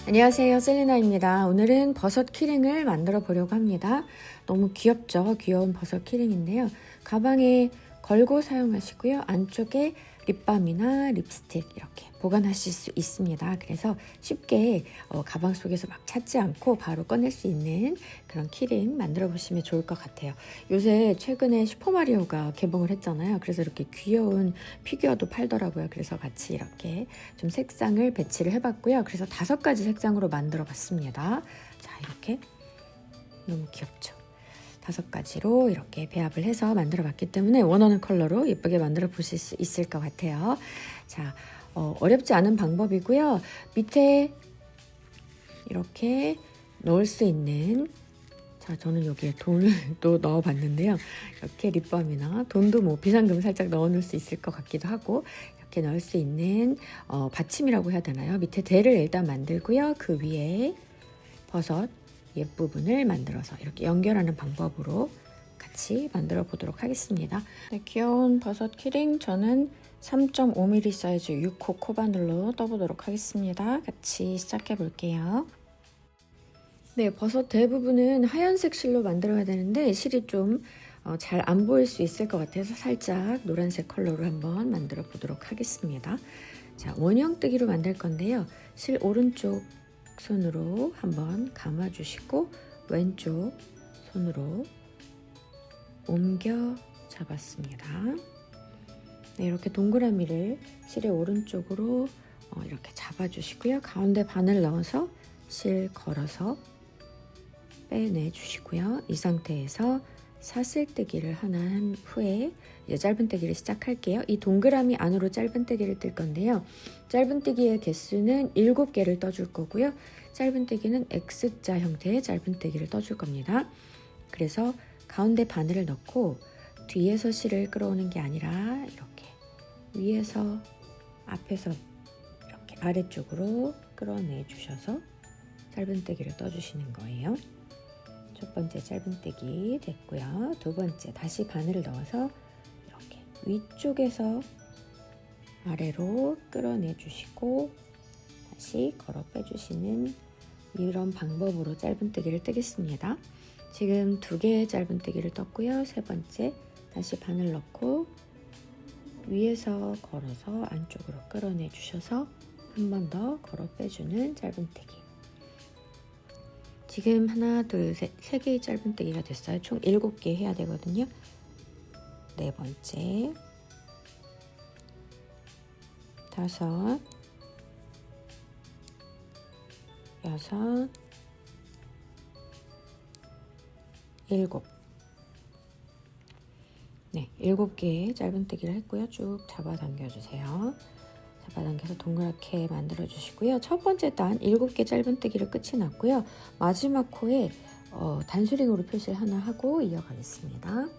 안녕하세요, 셀리나입니다. 오늘은 버섯 키링을 만들어 보려고 합니다. 너무 귀엽죠? 귀여운 버섯 키링인데요. 가방에 걸고 사용하시고요. 안쪽에 립밤이나 립스틱 이렇게 보관하실 수 있습니다. 그래서 쉽게 가방 속에서 막 찾지 않고 바로 꺼낼 수 있는 그런 키링 만들어 보시면 좋을 것 같아요. 요새 최근에 슈퍼마리오가 개봉을 했잖아요. 그래서 이렇게 귀여운 피규어도 팔더라고요. 그래서 같이 이렇게 좀 색상을 배치를 해봤고요. 그래서 5가지 색상으로 만들어 봤습니다. 자, 이렇게 너무 귀엽죠? 5가지로 이렇게 배합을 해서 만들어 봤기 때문에 원하는 컬러로 예쁘게 만들어 보실 수 있을 것 같아요. 자, 어렵지 않은 방법이고요. 밑에 이렇게 넣을 수 있는, 자, 저는 여기에 돈을 또 넣어 봤는데요. 이렇게 립밤이나 돈도 뭐 비상금 살짝 넣어 놓을 수 있을 것 같기도 하고, 이렇게 넣을 수 있는 받침이라고 해야 되나요? 밑에 대를 일단 만들고요. 그 위에 버섯 옆부분을 만들어서 이렇게 연결하는 방법으로 같이 만들어 보도록 하겠습니다. 네, 귀여운 버섯 키링 저는 3.5mm 사이즈 6호 코바늘로 떠보도록 하겠습니다. 같이 시작해 볼게요. 네, 버섯 대부분은 하얀색 실로 만들어야 되는데 실이 좀 잘 안 보일 수 있을 것 같아서 살짝 노란색 컬러로 한번 만들어 보도록 하겠습니다. 자, 원형뜨기로 만들 건데요. 실 오른쪽 손으로 한번 감아주시고 왼쪽 손으로 옮겨 잡았습니다. 네, 이렇게 동그라미를 실의 오른쪽으로 이렇게 잡아주시고요. 가운데 바늘 넣어서 실 걸어서 빼내주시고요. 이 상태에서 사슬뜨기를 하나 한 후에 이제 짧은뜨기를 시작할게요. 이 동그라미 안으로 짧은뜨기를 뜰 건데요. 짧은뜨기의 개수는 7개를 떠줄 거고요. 짧은뜨기는 X자 형태의 짧은뜨기를 떠줄 겁니다. 그래서 가운데 바늘을 넣고 뒤에서 실을 끌어오는 게 아니라 이렇게 위에서 앞에서 이렇게 아래쪽으로 끌어내 주셔서 짧은뜨기를 떠주시는 거예요. 첫 번째 짧은뜨기 됐고요. 두 번째 다시 바늘을 넣어서 이렇게 위쪽에서 아래로 끌어내 주시고 다시 걸어 빼주시는 이런 방법으로 짧은뜨기를 뜨겠습니다. 지금 2개의 짧은뜨기를 떴고요. 세 번째 다시 바늘 넣고 위에서 걸어서 안쪽으로 끌어내 주셔서 한 번 더 걸어 빼주는 짧은뜨기. 지금 하나, 둘, 셋, 3개의 짧은뜨기가 됐어요. 총 7개 해야 되거든요. 네 번째, 5, 6, 7. 네, 7개의 짧은뜨기를 했고요. 쭉 잡아당겨 주세요. 잡아당겨서 동그랗게 만들어 주시고요. 첫 번째 단 7개 짧은뜨기를 끝이 났고요. 마지막 코에 단수링으로 표시를 하나 하고 이어가겠습니다.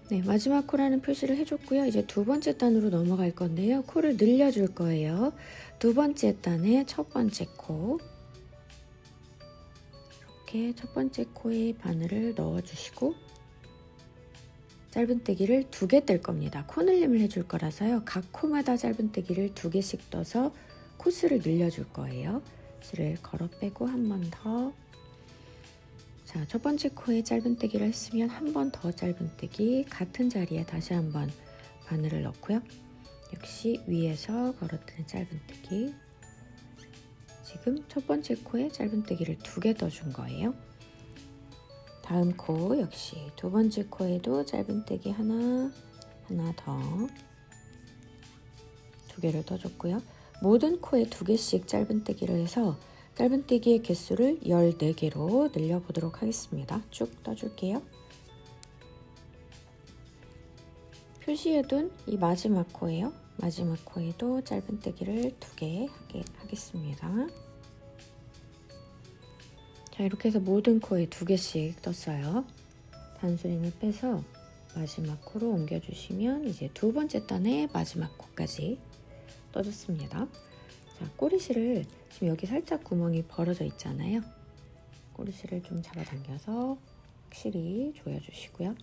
네, 마지막 코라는 표시를 해줬고요. 이제 두 번째 단으로 넘어갈 건데요. 코를 늘려줄 거예요. 두 번째 단의 첫 번째 코, 이렇게 첫 번째 코에 바늘을 넣어주시고 짧은뜨기를 2개 뜰 겁니다. 코늘림을 해줄 거라서요. 각 코마다 짧은뜨기를 2개씩 떠서 코스를 늘려줄 거예요. 실을 걸어 빼고 한 번 더. 자, 첫 번째 코에 짧은뜨기를 했으면 한 번 더 짧은뜨기, 같은 자리에 다시 한번 바늘을 넣고요. 역시 위에서 걸어뜨는 짧은뜨기. 지금 첫 번째 코에 짧은뜨기를 2개 떠준 거예요. 다음 코 역시 두 번째 코에도 짧은뜨기 하나 더 2개를 떠줬고요. 모든 코에 2개씩 짧은뜨기를 해서 짧은뜨기의 개수를 14개로 늘려보도록 하겠습니다. 쭉 떠줄게요. 표시해둔 이 마지막 코예요. 마지막 코에도 짧은뜨기를 2개 하겠습니다. 자, 이렇게 해서 모든 코에 2개씩 떴어요. 단수링을 빼서 마지막 코로 옮겨주시면 이제 2번째 단의 마지막 코까지 떠줬습니다. 자, 꼬리실을 지금 여기 살짝 구멍이 벌어져 있잖아요. 꼬리실을 좀 잡아당겨서 확실히 조여주시고요.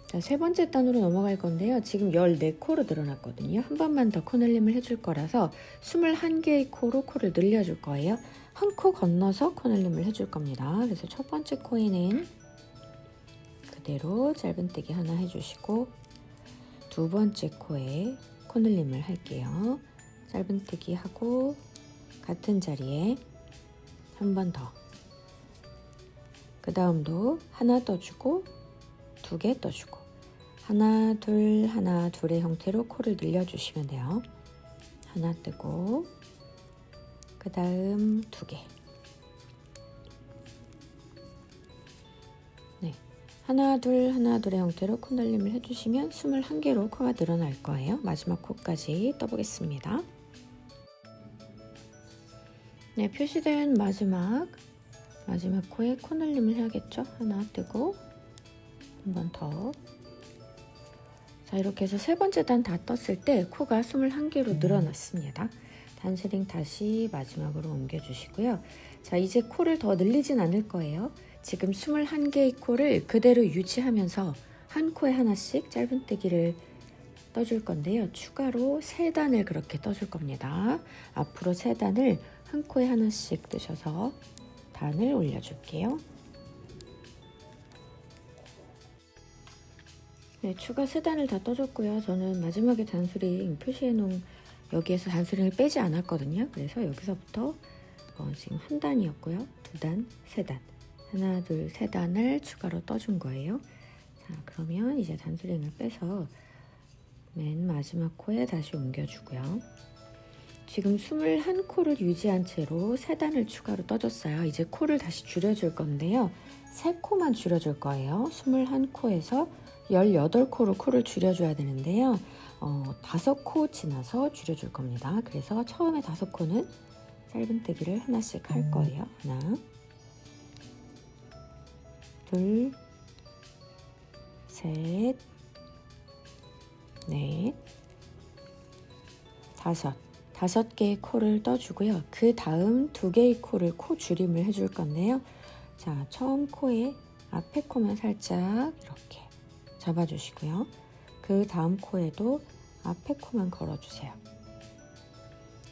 자, 3번째 단으로 넘어갈 건데요. 지금 14코로 늘어났거든요. 한 번만 더 코늘림을 해줄 거라서 21개의 코로 코를 늘려줄 거예요. 한 코 건너서 코늘림을 해줄 겁니다. 그래서 첫 번째 코에는 그대로 짧은뜨기 하나 해주시고, 2번째 코에 코늘림을 할게요. 짧은뜨기 하고 같은 자리에 한 번 더. 그 다음도 하나 떠주고 2개 떠주고 하나 둘의 형태로 코를 늘려주시면 돼요. 하나 뜨고 그 다음 2개. 네, 하나 둘의 형태로 코늘림을 해주시면 21개로 코가 늘어날 거예요. 마지막 코까지 떠보겠습니다. 네, 표시된 마지막 코에 코늘림을 해야겠죠? 하나 뜨고 한 번 더. 자, 이렇게 해서 3번째 단 다 떴을 때 코가 21개로 늘어났습니다. 단스링 다시 마지막으로 옮겨주시고요. 자, 이제 코를 더 늘리진 않을 거예요. 지금 21개의 코를 그대로 유지하면서 한 코에 하나씩 짧은뜨기를 떠줄 건데요. 추가로 3단을 그렇게 떠줄 겁니다. 앞으로 3단을 한 코에 하나씩 뜨셔서 단을 올려줄게요. 네, 추가 3단을 다 떠줬고요. 저는 마지막에 단수링 표시해놓은 여기에서 단수링을 빼지 않았거든요. 그래서 여기서부터 지금 한 단이었고요. 2단, 3단, 하나, 둘, 3단을 추가로 떠준 거예요. 자, 그러면 이제 단수링을 빼서 맨 마지막 코에 다시 옮겨주고요. 지금 21코를 유지한 채로 3단을 추가로 떠줬어요. 이제 코를 다시 줄여줄 건데요. 3코만 줄여줄 거예요. 21코에서 18코로 코를 줄여줘야 되는데요. 5코 지나서 줄여줄 겁니다. 그래서 처음에 5코는 짧은뜨기를 하나씩 할 거예요. 하나, 둘, 셋, 넷, 5개의 코를 떠주고요. 그 다음 2개의 코를 코 줄임을 해줄 건데요. 자, 처음 코에 앞에 코만 살짝 이렇게 잡아주시고요. 그 다음 코에도 앞에 코만 걸어주세요.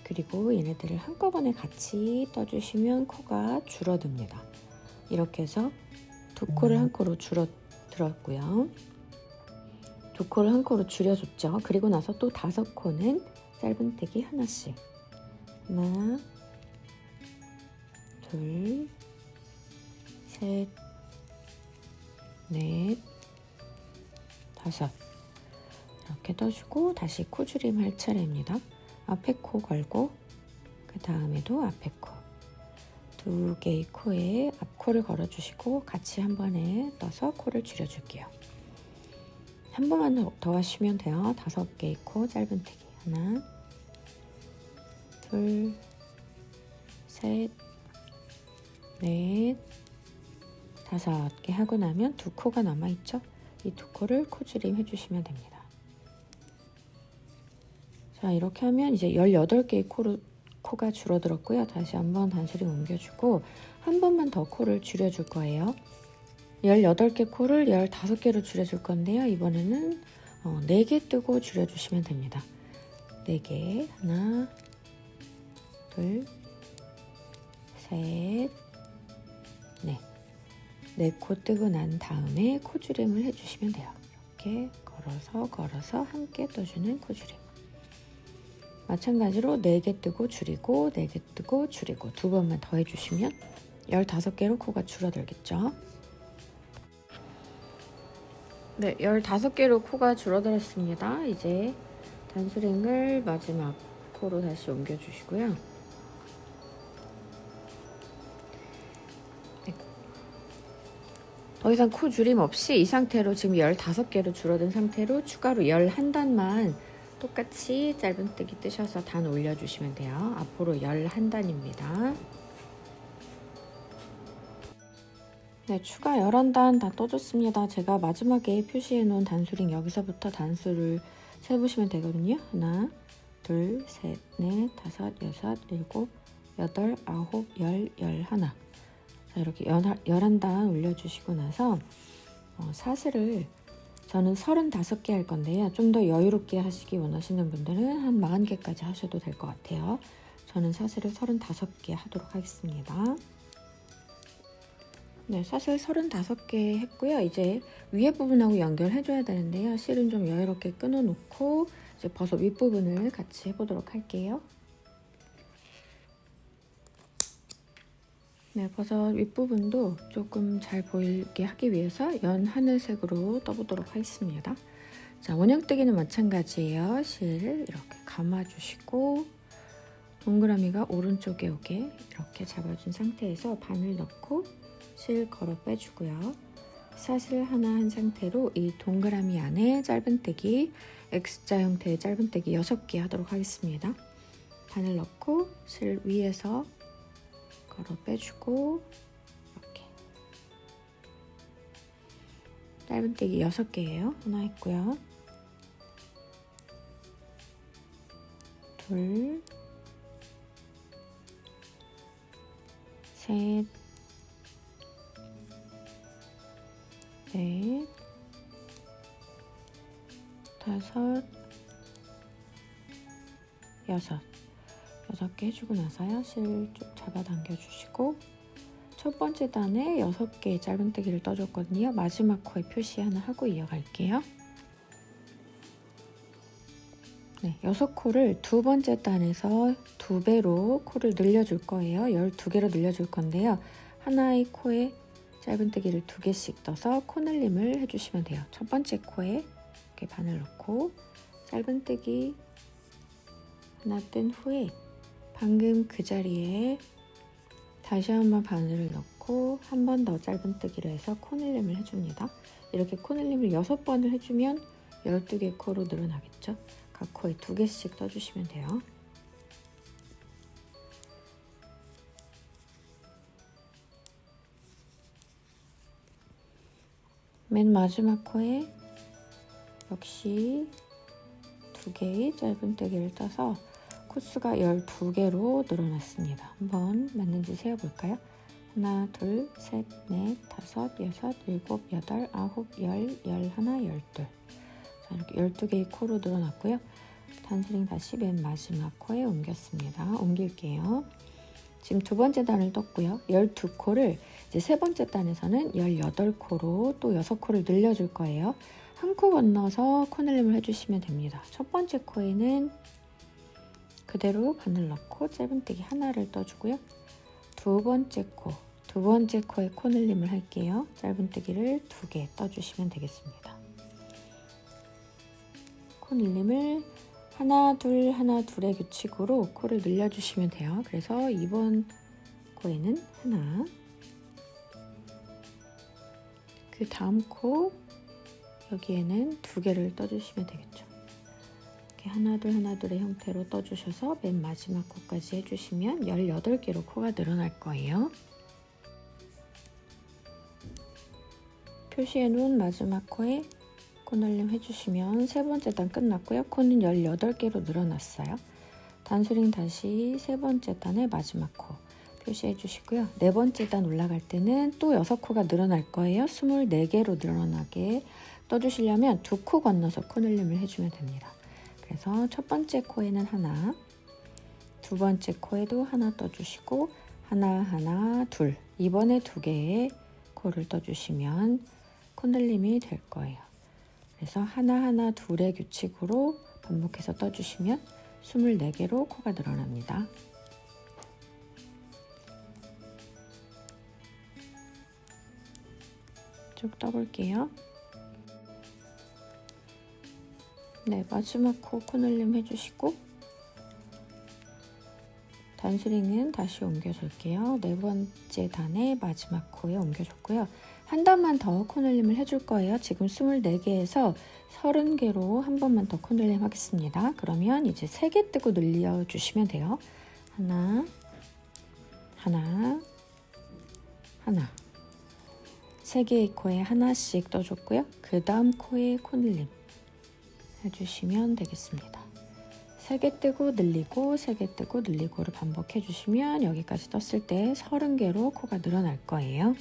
그리고 얘네들을 한꺼번에 같이 떠주시면 코가 줄어듭니다. 이렇게 해서 2코를 한 코로 줄어들었고요. 2코를 한 코로 줄여줬죠. 그리고 나서 또 5코는 짧은뜨기 하나씩. 하나, 둘, 셋, 넷, 5. 이렇게 떠주고 다시 코줄임 할 차례입니다. 앞에 코 걸고 그 다음에도 앞에 코. 2개의 코에 앞코를 걸어주시고 같이 한 번에 떠서 코를 줄여줄게요. 한 번만 더 하시면 돼요. 5개의 코 짧은뜨기. 하나, 둘, 셋, 넷, 5개 하고 나면 2코가 남아있죠? 이 2코를 코줄임 해주시면 됩니다. 자, 이렇게 하면 이제 18개의 코가 줄어들었고요. 다시 한번 단수링 옮겨주고 한 번만 더 코를 줄여줄 거예요. 18개 코를 15개로 줄여줄 건데요. 이번에는 4개 뜨고 줄여주시면 됩니다. 4개, 하나, 둘, 셋, 넷. 4코 뜨고 난 다음에 코줄임을 해주시면 돼요. 이렇게 걸어서 함께 떠주는 코줄임. 마찬가지로 4개 뜨고 줄이고 4개 뜨고 줄이고 2번만 더 해주시면 15개로 코가 줄어들겠죠. 네, 15개로 코가 줄어들었습니다. 이제 단수링을 마지막 코로 다시 옮겨주시고요. 네. 더 이상 코 줄임 없이 이 상태로 지금 15개로 줄어든 상태로 추가로 11단만 똑같이 짧은뜨기 뜨셔서 단 올려주시면 돼요. 앞으로 11단입니다. 네, 추가 11단 다 떠줬습니다. 제가 마지막에 표시해 놓은 단수링 여기서부터 단수를 세보시면 되거든요. 하나, 둘, 셋, 넷, 다섯, 여섯, 일곱, 여덟, 아홉, 열, 열하나. 자, 이렇게 11단 올려주시고 나서 사슬을 저는 35개 할 건데요. 좀 더 여유롭게 하시기 원하시는 분들은 한 40개까지 하셔도 될 것 같아요. 저는 사슬을 35개 하도록 하겠습니다. 네, 사슬 35개 했고요. 이제 위에 부분하고 연결해줘야 되는데요. 실은 좀 여유롭게 끊어놓고 이제 버섯 윗부분을 같이 해보도록 할게요. 네, 버섯 윗부분도 조금 잘 보이게 하기 위해서 연 하늘색으로 떠보도록 하겠습니다. 자, 원형뜨기는 마찬가지예요. 실 이렇게 감아주시고 동그라미가 오른쪽에 오게 이렇게 잡아준 상태에서 바늘 넣고 실 걸어 빼주고요. 사슬 하나 한 상태로 이 동그라미 안에 짧은뜨기 X자 형태의 짧은뜨기 6개 하도록 하겠습니다. 바늘 넣고 실 위에서 걸어 빼주고 이렇게 짧은뜨기 6개예요. 하나 했고요. 둘, 셋, 넷, 다섯, 여섯. 6개 해주고 나서요. 실 쭉 잡아당겨 주시고 첫 번째 단에 6개의 짧은뜨기를 떠줬거든요. 마지막 코에 표시 하나 하고 이어갈게요. 네, 6코를 두 번째 단에서 2배로 코를 늘려줄 거예요. 12개로 늘려줄 건데요. 하나의 코에 짧은뜨기를 2개씩 떠서 코늘림을 해주시면 돼요. 첫 번째 코에 이렇게 바늘 넣고 짧은뜨기 하나 뜬 후에 방금 그 자리에 다시 한번 바늘을 넣고 한 번 더 짧은뜨기를 해서 코늘림을 해줍니다. 이렇게 코늘림을 6번을 해주면 12개 코로 늘어나겠죠. 각 코에 2개씩 떠주시면 돼요. 맨 마지막 코에 역시 2개의 짧은뜨기를 떠서 코스가 12개로 늘어났습니다. 한번 맞는지 세어볼까요? 하나, 둘, 셋, 넷, 다섯, 여섯, 일곱, 여덟, 아홉, 열, 열하나, 열둘. 자, 이렇게 12개의 코로 늘어났고요. 단스링 다시 맨 마지막 코에 옮겼습니다. 옮길게요. 지금 두 번째 단을 떴고요. 12코를 이제 세 번째 단에서는 18코로 또 6코를 늘려줄 거예요. 한 코 건너서 코늘림을 해주시면 됩니다. 첫 번째 코에는 그대로 바늘 넣고 짧은뜨기 하나를 떠주고요. 두 번째 코에 코늘림을 할게요. 짧은뜨기를 2개 떠주시면 되겠습니다. 코늘림을 하나 둘의 규칙으로 코를 늘려주시면 돼요. 그래서 이번 코에는 하나, 그 다음 코 여기에는 2개를 떠주시면 되겠죠. 이렇게 하나 둘의 형태로 떠주셔서 맨 마지막 코까지 해주시면 18개로 코가 늘어날 거예요. 표시해 놓은 마지막 코에 코늘림 해주시면 세 번째 단 끝났고요. 코는 18개로 늘어났어요. 단수링 다시 세 번째 단의 마지막 코 표시해 주시고요. 네 번째 단 올라갈 때는 또 6코가 늘어날 거예요. 24개로 늘어나게 떠주시려면 2코 건너서 코늘림을 해주면 됩니다. 그래서 첫 번째 코에는 하나, 두 번째 코에도 하나 떠주시고 하나, 둘. 이번에 2개의 코를 떠주시면 코늘림이 될 거예요. 그래서 하나, 둘의 규칙으로 반복해서 떠주시면 24개로 코가 늘어납니다. 쭉 떠볼게요. 네, 마지막 코 코늘림 해주시고 단수링은 다시 옮겨줄게요. 네 번째 단의 마지막 코에 옮겨줬고요. 한 단만 더 코늘림을 해줄 거예요. 지금 24개에서 30개로 한 번만 더 코늘림 하겠습니다. 그러면 이제 3개 뜨고 늘려주시면 돼요. 하나, 하나, 하나. 3개의 코에 하나씩 떠줬고요. 그 다음 코에 코늘림 해주시면 되겠습니다. 3개 뜨고 늘리고 3개 뜨고 늘리고를 반복해 주시면 여기까지 떴을 때 30개로 코가 늘어날 거예요.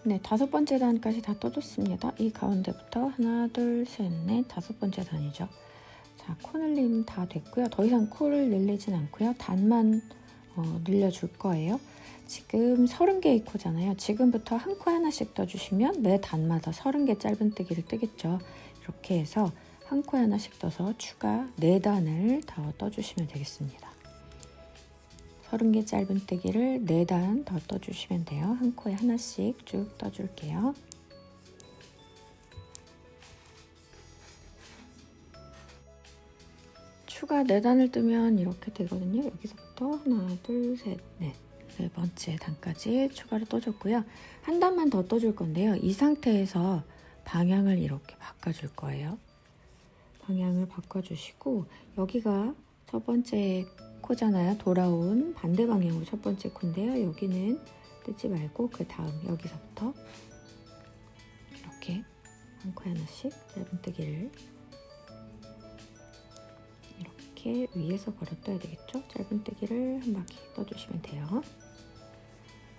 네, 5번째 단까지 다 떠줬습니다. 이 가운데부터 하나, 둘, 셋, 넷, 5번째 단이죠. 자, 코늘림 다 됐고요. 더 이상 코를 늘리진 않고요. 단만 늘려줄 거예요. 지금 30개의 코잖아요. 지금부터 한 코 하나씩 떠주시면 매 단마다 30개 짧은뜨기를 뜨겠죠. 이렇게 해서 한 코에 하나씩 떠서 추가 4단을 더 떠주시면 되겠습니다. 30개 짧은뜨기를 4단 더 떠주시면 돼요. 한 코에 하나씩 쭉 떠줄게요. 추가 4단을 뜨면 이렇게 되거든요. 여기서부터 하나, 둘, 셋, 넷. 4번째 단까지 추가로 떠줬고요. 한 단만 더 떠줄 건데요. 이 상태에서 방향을 이렇게 바꿔줄 거예요. 방향을 바꿔주시고 여기가 첫 번째 코잖아요. 돌아온 반대 방향으로 첫 번째 코인데요. 여기는 뜨지 말고 그 다음 여기서부터 이렇게 한 코에 하나씩 짧은뜨기를 이렇게 위에서 걸어 떠야 되겠죠? 짧은뜨기를 한 바퀴 떠주시면 돼요.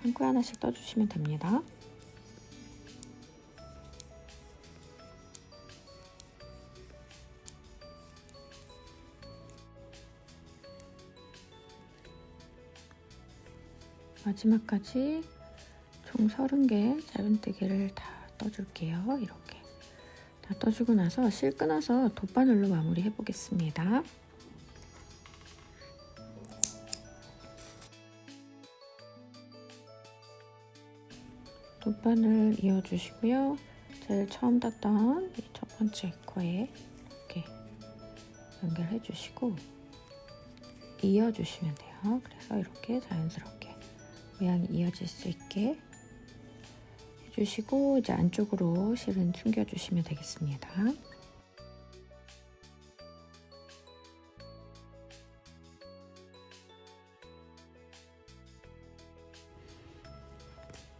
한 코에 하나씩 떠주시면 됩니다. 마지막까지 총 30개 짧은뜨기를 다 떠줄게요. 이렇게 다 떠주고 나서 실 끊어서 돗바늘로 마무리 해보겠습니다. 돗바늘 이어주시고요. 제일 처음 땄던 이 첫 번째 코에 이렇게 연결해 주시고 이어주시면 돼요. 그래서 이렇게 자연스럽게 모양이 이어질 수 있게 해주시고 이제 안쪽으로 실은 숨겨주시면 되겠습니다.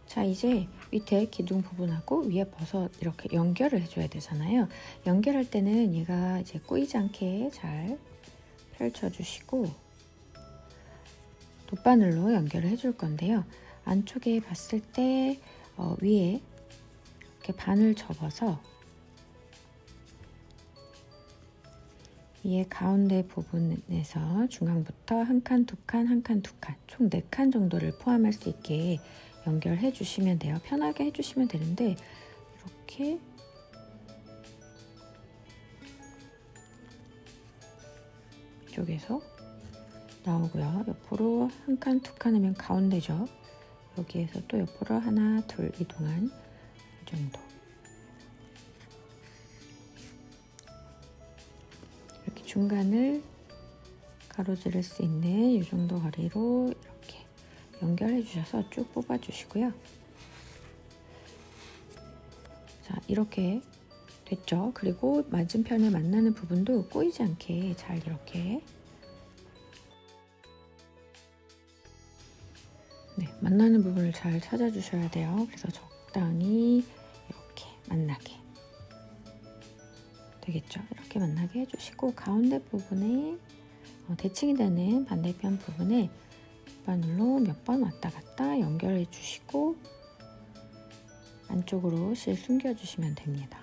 자, 이제 밑에 기둥 부분하고 위에 버섯 이렇게 연결을 해줘야 되잖아요. 연결할 때는 얘가 이제 꼬이지 않게 잘 펼쳐주시고 돗바늘로 연결을 해줄 건데요. 안쪽에 봤을 때 위에 이렇게 반을 접어서 위에 가운데 부분에서 중앙부터 한 칸, 두 칸, 한 칸, 두 칸, 총 4칸 정도를 포함할 수 있게 연결해 주시면 돼요. 편하게 해주시면 되는데 이렇게 이쪽에서 나오고요. 옆으로 한 칸, 두 칸 하면 가운데죠. 여기에서 또 옆으로 하나, 둘 이동한 이 정도. 이렇게 중간을 가로지를 수 있는 이 정도 거리로 이렇게 연결해 주셔서 쭉 뽑아 주시고요. 자, 이렇게 됐죠. 그리고 맞은편에 만나는 부분도 꼬이지 않게 잘 이렇게 만나는 부분을 잘 찾아주셔야 돼요. 그래서 적당히 이렇게 만나게 되겠죠. 이렇게 만나게 해주시고 가운데 부분에 대칭이 되는 반대편 부분에 바늘로 몇 번 왔다 갔다 연결해 주시고 안쪽으로 실 숨겨 주시면 됩니다.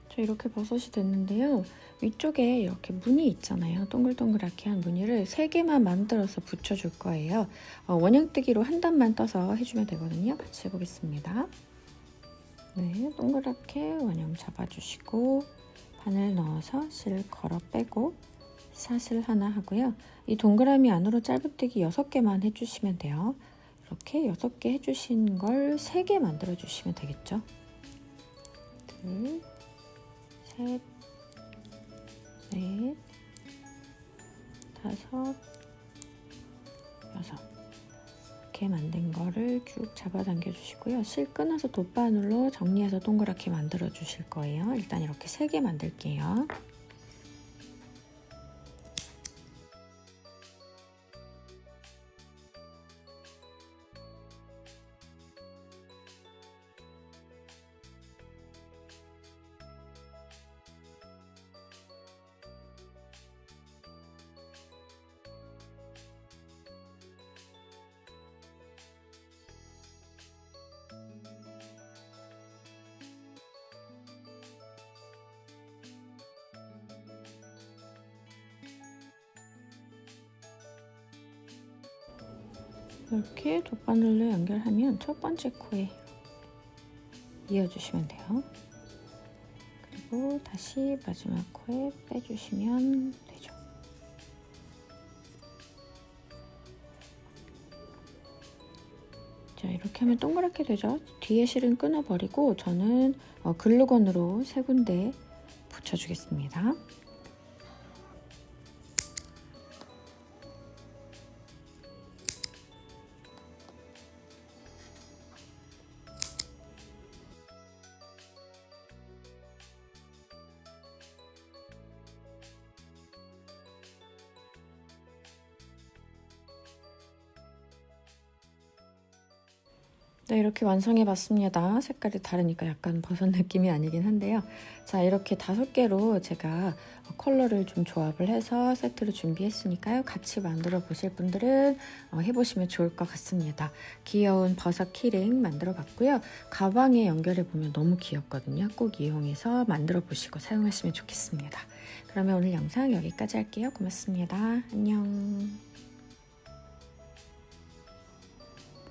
자, 이렇게 버섯이 됐는데요. 위쪽에 이렇게 무늬 있잖아요. 동글동글하게 한 무늬를 3개만 만들어서 붙여줄 거예요. 원형뜨기로 한 단만 떠서 해주면 되거든요. 같이 해보겠습니다. 네, 동그랗게 원형 잡아주시고 바늘 넣어서 실 걸어 빼고 사슬 하나 하고요. 이 동그라미 안으로 짧은뜨기 6개만 해주시면 돼요. 이렇게 6개 해주신 걸 3개 만들어 주시면 되겠죠. 둘, 셋, 넷, 다섯, 여섯. 이렇게 만든 거를 쭉 잡아당겨 주시고요. 실 끊어서 돗바늘로 정리해서 동그랗게 만들어 주실 거예요. 일단 이렇게 3개 만들게요. 이렇게 돗바늘로 연결하면 첫 번째 코에 이어주시면 돼요. 그리고 다시 마지막 코에 빼주시면 되죠. 자, 이렇게 하면 동그랗게 되죠. 뒤에 실은 끊어버리고 저는 글루건으로 3군데 붙여주겠습니다. 네, 이렇게 완성해 봤습니다. 색깔이 다르니까 약간 버섯 느낌이 아니긴 한데요. 자, 이렇게 5개로 제가 컬러를 좀 조합을 해서 세트를 준비했으니까요. 같이 만들어 보실 분들은 해보시면 좋을 것 같습니다. 귀여운 버섯 키링 만들어 봤고요. 가방에 연결해 보면 너무 귀엽거든요. 꼭 이용해서 만들어 보시고 사용하시면 좋겠습니다. 그러면 오늘 영상 여기까지 할게요. 고맙습니다. 안녕.